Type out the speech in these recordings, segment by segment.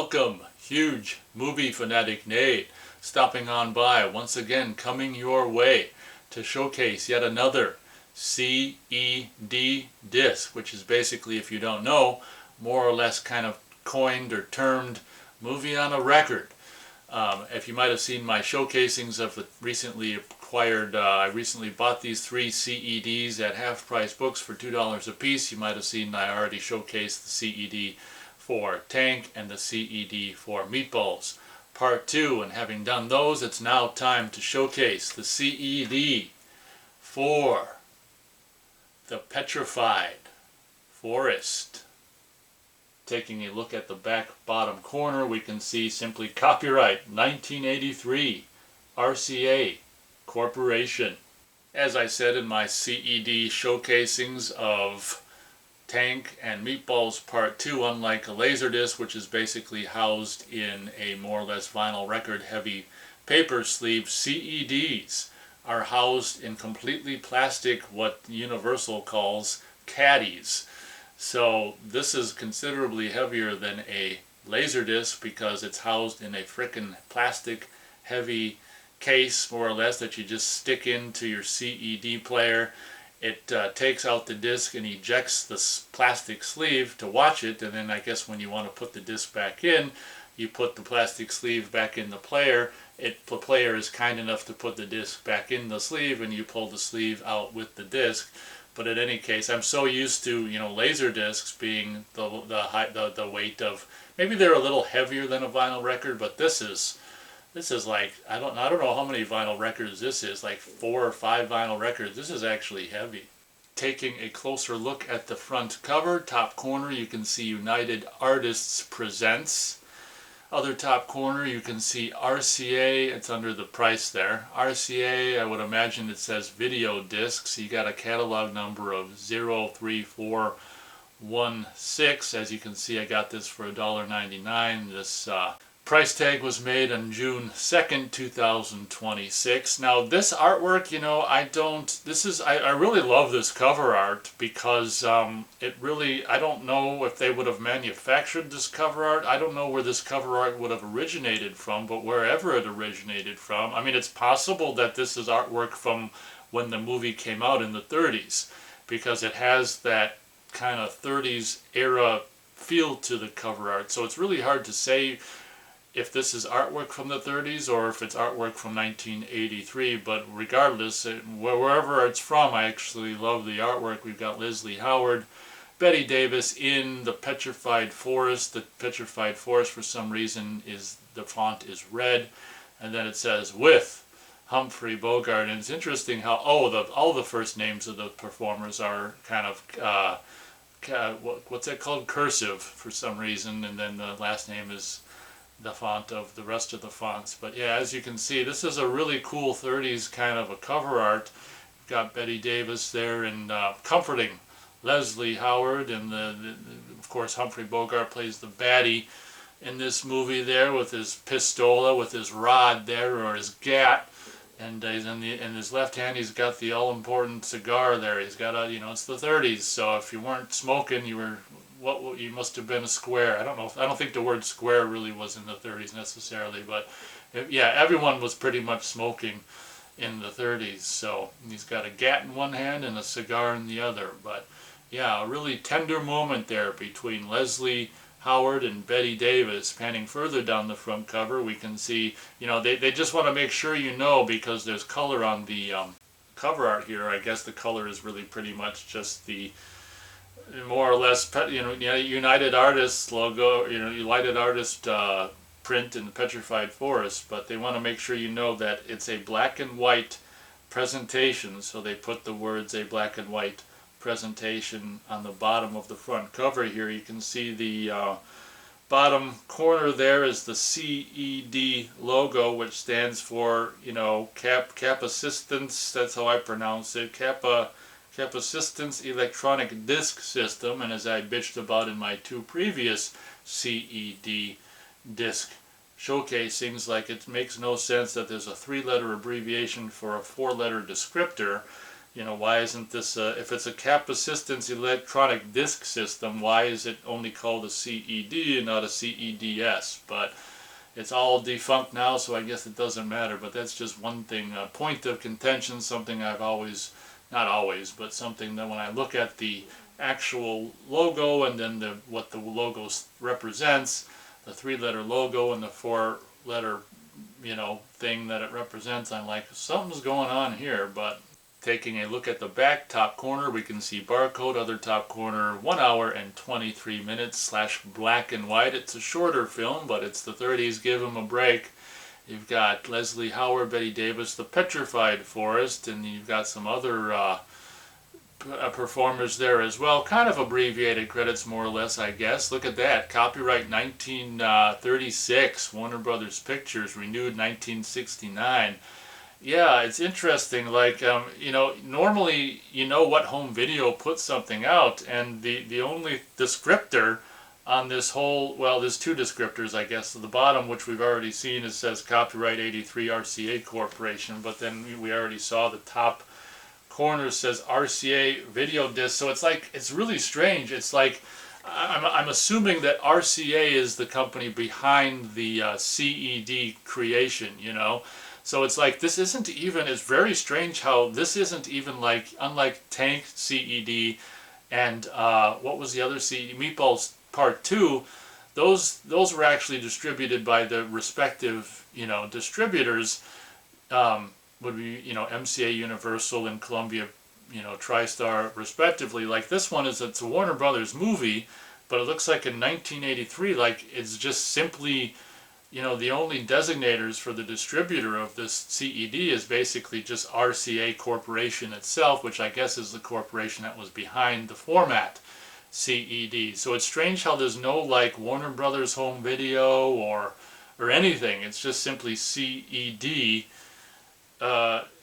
Welcome, huge movie fanatic Nate, stopping on by, once again coming your way to showcase yet another CED disc, which is basically, if you don't know, more or less kind of coined or termed movie on a record. If you might have seen my showcasings of the recently acquired, I recently bought these 3 CEDs at half price books for $2 a piece. You might have seen I already showcased the CED for Tank and the CED for Meatballs Part 2, and having done those, it's now time to showcase the CED for the Petrified Forest. Taking a look at the back bottom corner, we can see simply copyright 1983 RCA Corporation. As I said in my CED showcasings of Tank and Meatballs Part 2, unlike a Laserdisc, which is basically housed in a more or less vinyl record heavy paper sleeve, CEDs are housed in completely plastic, what Universal calls caddies. So this is considerably heavier than a Laserdisc because it's housed in a frickin' plastic heavy case, more or less, that you just stick into your CED player. It takes out the disc and ejects the plastic sleeve to watch it, and then I guess when you want to put the disc back in, you put the plastic sleeve back in the player. The player is kind enough to put the disc back in the sleeve, and you pull the sleeve out with the disc. But in any case, I'm so used to, laser discs being the weight of, maybe they're a little heavier than a vinyl record, but this is like, I don't know how many vinyl records this is, like 4 or 5 vinyl records. This is actually heavy. Taking a closer look at the front cover, top corner you can see United Artists Presents. Other top corner you can see RCA, it's under the price there. RCA, I would imagine it says video discs. You got a catalog number of 03416. As you can see, I got this for $1.99. This price tag was made on June 2nd, 2026. Now this artwork, I really love this cover art because I don't know if they would have manufactured this cover art. I don't know where this cover art would have originated from, but wherever it originated from, I mean, it's possible that this is artwork from when the movie came out in the 30s, because it has that kind of 30s era feel to the cover art. So it's really hard to say if this is artwork from the 30s or if it's artwork from 1983, but regardless, wherever it's from, I actually love the artwork. We've got Leslie Howard, Betty Davis in the Petrified Forest. The Petrified Forest, for some reason, the font is red, and then it says with Humphrey Bogart. And it's interesting how all the first names of the performers are kind of what's that called, cursive for some reason, and then the last name is the font of the rest of the fonts. But yeah, as you can see, this is a really cool 30s kind of a cover art. You've got Betty Davis there and comforting Leslie Howard, and of course Humphrey Bogart plays the baddie in this movie there with his pistola, with his rod there, or his gat, and in his left hand he's got the all-important cigar there. He's got it's the 30s, so if you weren't smoking, you must have been a square. I don't think the word square really was in the 30s necessarily, but yeah, everyone was pretty much smoking in the 30s. So he's got a gat in one hand and a cigar in the other. But yeah, a really tender moment there between Leslie Howard and Betty Davis. Panning further down the front cover, we can see, they just want to make sure because there's color on the cover art here. I guess the color is really pretty much just the more or less, United Artists logo, United Artist print in the Petrified Forest, but they want to make sure that it's a black and white presentation, so they put the words "a black and white presentation" on the bottom of the front cover here. You can see the bottom corner there is the CED logo, which stands for, Cap Assistance, that's how I pronounce it, Cap Assistance Electronic Disc System. And as I bitched about in my 2 previous CED disc showcasings, like, it makes no sense that there's a 3-letter abbreviation for a 4-letter descriptor. You know, why isn't this if it's a capacitance electronic disc system, why is it only called a CED and not a CEDS? But it's all defunct now, so I guess it doesn't matter. But that's just one thing, a point of contention, something I've always, not always, but something that when I look at the actual logo and then what the logo represents, the 3-letter logo and the 4-letter, you know, thing that it represents, I'm like, something's going on here. But taking a look at the back top corner, we can see barcode, other top corner, 1 hour and 23 minutes / black and white. It's a shorter film, but it's the 30s, give them a break. You've got Leslie Howard, Betty Davis, The Petrified Forest, and you've got some other performers there as well. Kind of abbreviated credits, more or less, I guess. Look at that. Copyright 1936, Warner Brothers Pictures, renewed 1969. Yeah, it's interesting. Like, you know, normally you know what home video puts something out, and the only descriptor on this whole, well, there's 2 descriptors, I guess. At the bottom, which we've already seen, it says copyright 83 RCA Corporation, but then we already saw the top corner says RCA video disc. So it's like, it's really strange. It's like, I'm assuming that RCA is the company behind the CED creation, you know. So it's like, this isn't even, it's very strange how this isn't even like, unlike Tank CED and what was the other CED, Meatballs Part 2, those were actually distributed by the respective, you know, distributors, would be, you know, MCA Universal and Columbia, you know, TriStar respectively. Like this one it's a Warner Brothers movie, but it looks like in 1983, like it's just simply, you know, the only designators for the distributor of this CED is basically just RCA Corporation itself, which I guess is the corporation that was behind the format CED. So it's strange how there's no like Warner Brothers Home Video or anything. It's just simply CED.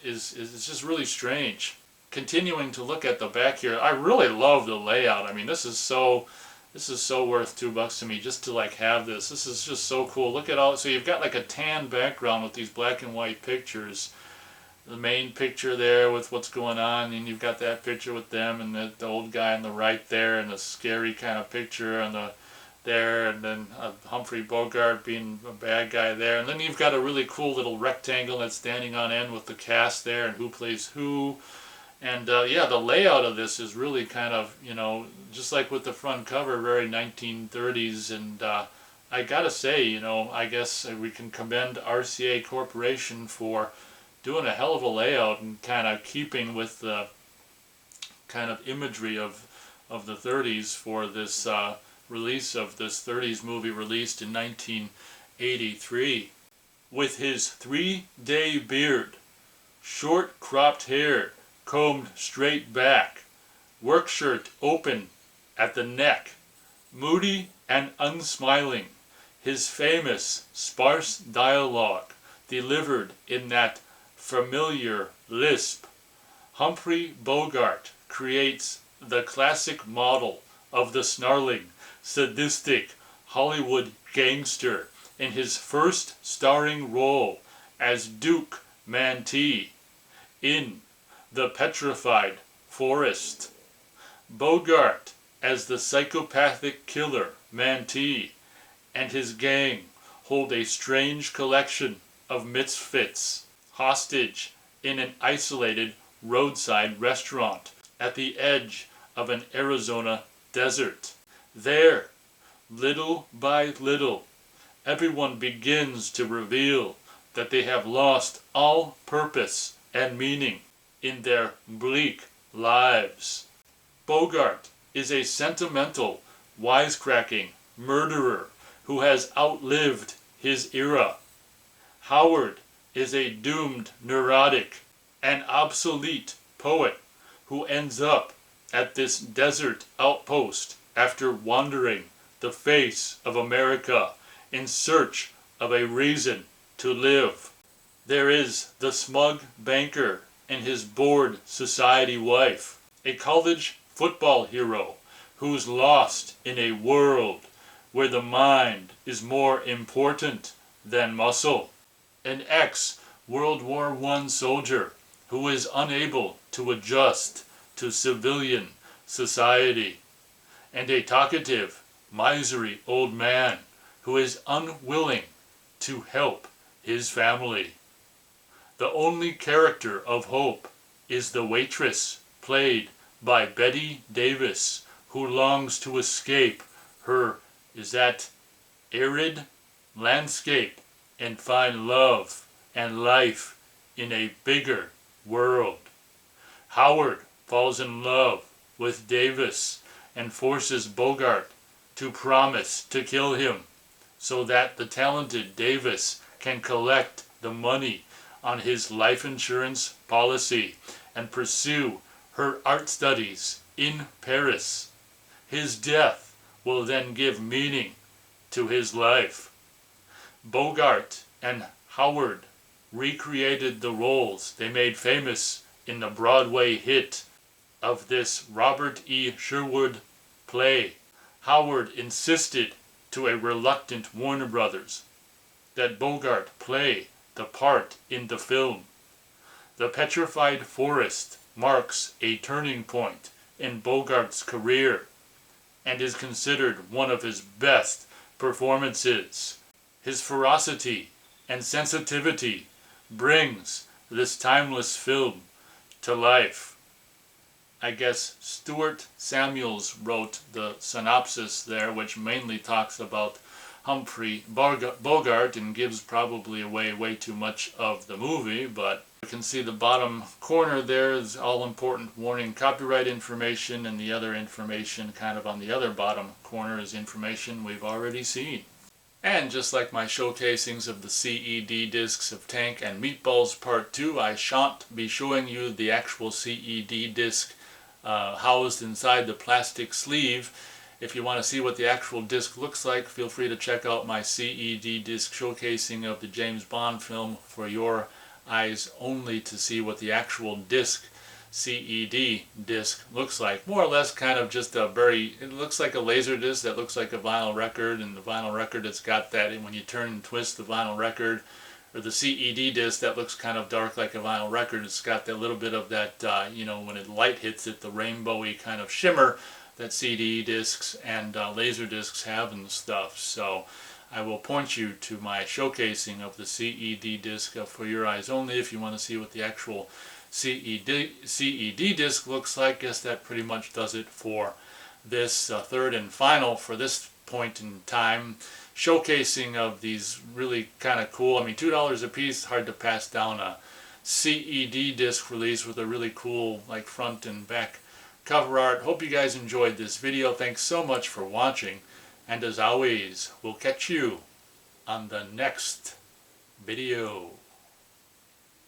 Is just really strange. Continuing to look at the back here, I really love the layout. I mean, this is so worth $2 to me just to like have this. This is just so cool. Look at all. So you've got like a tan background with these black and white pictures. The main picture there with what's going on, and you've got that picture with them and the old guy on the right there, and the scary kind of picture on the there, and then Humphrey Bogart being a bad guy there, and then you've got a really cool little rectangle that's standing on end with the cast there and who plays who. And yeah, the layout of this is really kind of, you know, just like with the front cover, very 1930s. And I gotta say, you know, I guess we can commend RCA Corporation for doing a hell of a layout and kind of keeping with the kind of imagery of the 30s for this release of this 30s movie released in 1983. With his 3-day beard, short cropped hair combed straight back, work shirt open at the neck, moody and unsmiling, his famous sparse dialogue delivered in that familiar lisp, Humphrey Bogart creates the classic model of the snarling, sadistic Hollywood gangster in his first starring role as Duke Mantee in The Petrified Forest. Bogart as the psychopathic killer Mantee and his gang hold a strange collection of misfits hostage in an isolated roadside restaurant at the edge of an Arizona desert. There, little by little, everyone begins to reveal that they have lost all purpose and meaning in their bleak lives. Bogart is a sentimental, wisecracking murderer who has outlived his era. Howard is a doomed neurotic and obsolete poet who ends up at this desert outpost after wandering the face of America in search of a reason to live. There is the smug banker and his bored society wife, a college football hero who's lost in a world where the mind is more important than muscle, an ex-World War I soldier who is unable to adjust to civilian society, and a talkative, miserly old man who is unwilling to help his family. The only character of hope is the waitress, played by Betty Davis, who longs to escape her arid landscape and find love and life in a bigger world. Howard falls in love with Davis and forces Bogart to promise to kill him so that the talented Davis can collect the money on his life insurance policy and pursue her art studies in Paris. His death will then give meaning to his life. Bogart and Howard recreated the roles they made famous in the Broadway hit of this Robert E. Sherwood play. Howard insisted to a reluctant Warner Brothers that Bogart play the part in the film. The Petrified Forest marks a turning point in Bogart's career and is considered one of his best performances. His ferocity and sensitivity brings this timeless film to life. I guess Stuart Samuels wrote the synopsis there, which mainly talks about Humphrey Bogart and gives probably away way too much of the movie, but you can see the bottom corner there is all important warning copyright information, and the other information kind of on the other bottom corner is information we've already seen. And just like my showcasings of the CED discs of Tank and Meatballs Part 2, I shan't be showing you the actual CED disc housed inside the plastic sleeve. If you want to see what the actual disc looks like, feel free to check out my CED disc showcasing of the James Bond film for your eyes only to see what the actual disc, CED disc, looks like. More or less kind of just a it looks like a laser disc that looks like a vinyl record, and the vinyl record it's got that, and when you turn and twist the vinyl record, or the CED disc that looks kind of dark like a vinyl record, it's got that little bit of that, when the light hits it, the rainbowy kind of shimmer that CD discs and laser discs have and stuff. So I will point you to my showcasing of the CED disc for your eyes only if you want to see what the actual CED disc looks like. Guess that pretty much does it for this third and final, for this point in time, showcasing of these really kind of cool, $2 a piece, hard to pass down a CED disc release with a really cool like front and back cover art. Hope you guys enjoyed this video. Thanks so much for watching, and as always, we'll catch you on the next video.